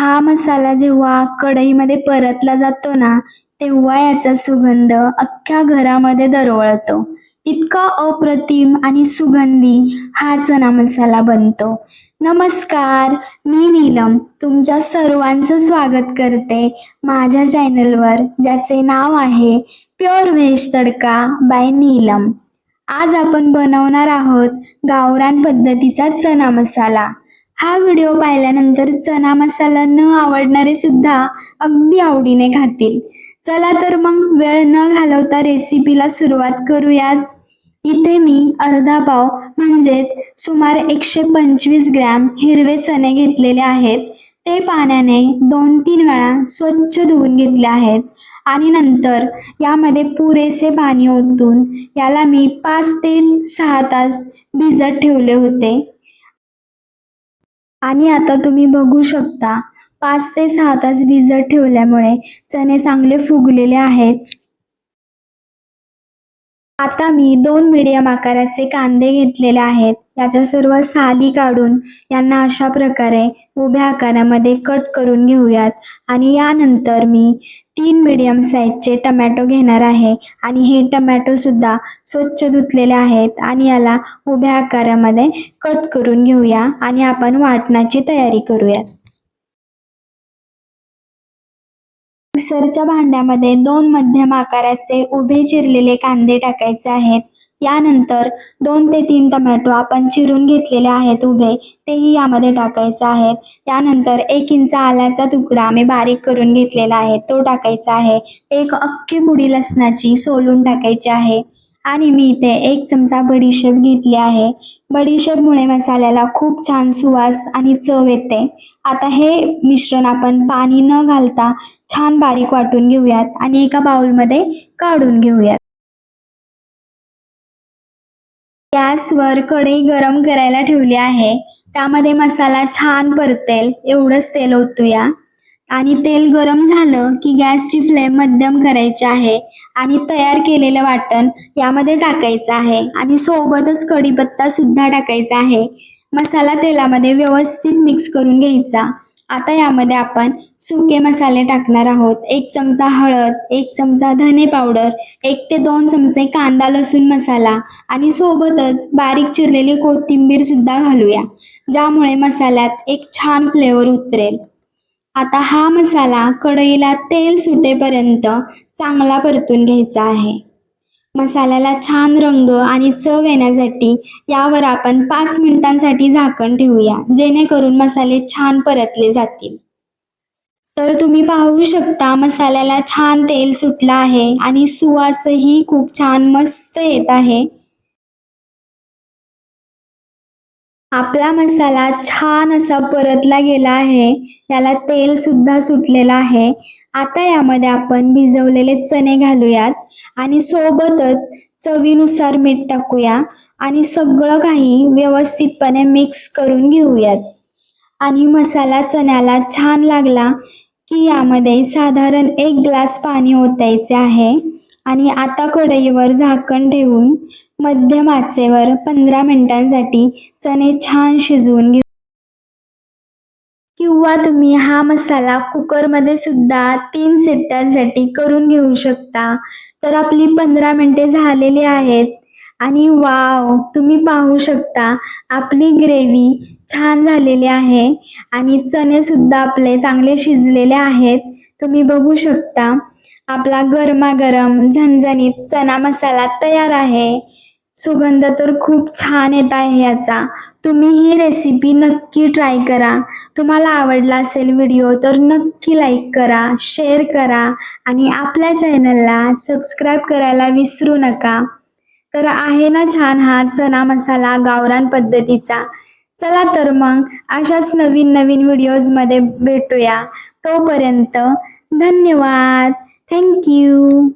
हा मसाला जेव्हा कढईमध्ये परतला जातो ना, तेव्हा याचा सुगंध अख्ख्या घरामध्ये दरवळतो. इतका अप्रतिम आणि सुगंधी हा चना मसाला बनतो. नमस्कार, मी नीलम तुमच्या सर्वांचं स्वागत करते माझ्या चॅनलवर, ज्याचे नाव आहे प्युअर व्हेज तडका बाय नीलम. आज आपण बनवणार आहोत गावरान पद्धतीचा चना मसाला. हा व्हिडिओ पाहिल्यानंतर चना मसाला न आवडणारे सुद्धा अगदी आवडीने खातील. चला तर मग वेळ न घालवता रेसिपीला सुरुवात करूयात. इथे मी अर्धा पाव म्हणजेच सुमारे 125 ग्रॅम हिरवे चणे घेतलेले आहेत. ते पाण्याने 2-3 वेळा स्वच्छ धुवून घेतले आहेत आणि नंतर यामध्ये पुरेसे पाणी ओतून याला मी 5 ते 6 तास भिजत ठेवले होते. आणि आता तुम्ही बघू शकता 5 ते 6 तास भिजत ठेवल्यामुळे चणे चांगले फुगलेले आहेत. आता मी 2 मीडियम आकाराचे कांदे घेतलेले आहेत. याच्या सर्व साली काढून यांना अशा प्रकारे उभ्या आकारामध्ये कट करून घेऊयात. आणि यानंतर मी 3 मीडियम साईजचे टमॅटो घेणार आहे आणि हे टमॅटो सुद्धा स्वच्छ धुतलेले आहेत आणि याला उभ्या आकारामध्ये कट करून घेऊया आणि आपण वाटणाची तयारी करूयात. मिक्सरच्या भांड्यामध्ये 2 मध्यम आकाराचे उभे चिरलेले कांदे टाकायचे आहेत. यानंतर 2 ते 3 टमॅटो आपण चिरून घेतलेले आहेत उभे, तेही यामध्ये टाकायचे आहेत. त्यानंतर 1 इंच आल्याचा तुकडा मी बारीक करून घेतलेला आहे, तो टाकायचा आहे. 1 अख्खी कुडी लसणाची सोलून टाकायची आहे आणि मी इथे 1 चमचा बडीशेप घेतली आहे. बडीशेपमुळे मसाल्याला खूप छान सुवास आणि चव येते. आता हे मिश्रण आपण पाणी न घालता छान बारीक वाटून घेऊयात आणि एका बाउलमध्ये काढून घेऊयात. गॅसवर कढई गरम करायला ठेवली आहे. त्यामध्ये मसाला छान परतेल एवढंच तेल ओतूया आणि तेल गरम झालं की गॅसची फ्लेम मध्यम करायची आहे आणि तयार केलेलं वाटण यामध्ये टाकायचं आहे आणि सोबतच कढीपत्ता सुद्धा टाकायचा आहे. मसाला तेलामध्ये व्यवस्थित मिक्स करून घ्यायचा. आता यामध्ये आपण सुके मसाले टाकणार आहोत. 1 चमचा हळद, 1 चमचा धने पावडर, 1 ते 2 चमचे कांदा लसूण मसाला आणि सोबतच बारीक चिरलेली कोथिंबीर सुद्धा घालूया, ज्यामुळे मसाल्यात एक छान फ्लेवर उतरेल. आता हा मसाला कढईला तेल सुटेपर्यंत चांगला परतून घ्यायचा आहे. मसाल्याला छान रंग आणि चव येण्यासाठी यावर आपण 5 मिनिटांसाठी झाकण ठेवूया, जेणेकरून मसाले छान परतले जातील. तर तुम्ही पाहू शकता मसाल्याला छान तेल सुटलं आहे आणि सुवासही खूप छान मस्त येत आहे. आपला मसाला छान असा परतला गेला आहे. याला तेल सुद्धा सुटलेलं आहे. आता यामध्ये आपण भिजवलेले चणे घालूयात आणि सोबतच चवीनुसार मीठ टाकूया आणि सगळं काही व्यवस्थितपणे मिक्स करून घेऊयात. आणि मसाला चण्याला छान लागला की यामध्ये साधारण 1 ग्लास पाणी ओतायचे आहे आणि आता कढईवर झाकण ठेवून मध्यम आचेवर 15 मिनिटांसाठी चणे छान शिजवून घेऊ. किंवा तुम्ही हा मसाला कुकरमध्ये सुद्धा 3 शिट्ट्यांसाठी करून घेऊ शकता. तर आपली 15 मिनिटे झालेली आहेत आणि वाव, तुम्ही पाहू शकता आपली ग्रेव्ही छान झालेली आहे आणि चणे सुद्धा आपले चांगले शिजलेले आहेत. तुम्ही बघू शकता आपला गरमागरम झणझणीत चना मसाला तयार आहे. सुगंध तर खूप छान येत आहे याचा. तुम्ही ही रेसिपी नक्की ट्राय करा. तुम्हाला आवडला असेल व्हिडिओ तर नक्की लाईक करा, शेअर करा आणि आपल्या चॅनलला सबस्क्राईब करायला विसरू नका. तर आहे ना छान हा चना मसाला गावरान पद्धतीचा. चला तर मग अशाच नवीन नवीन व्हिडिओजमध्ये भेटूया. तोपर्यंत धन्यवाद. थँक्यू.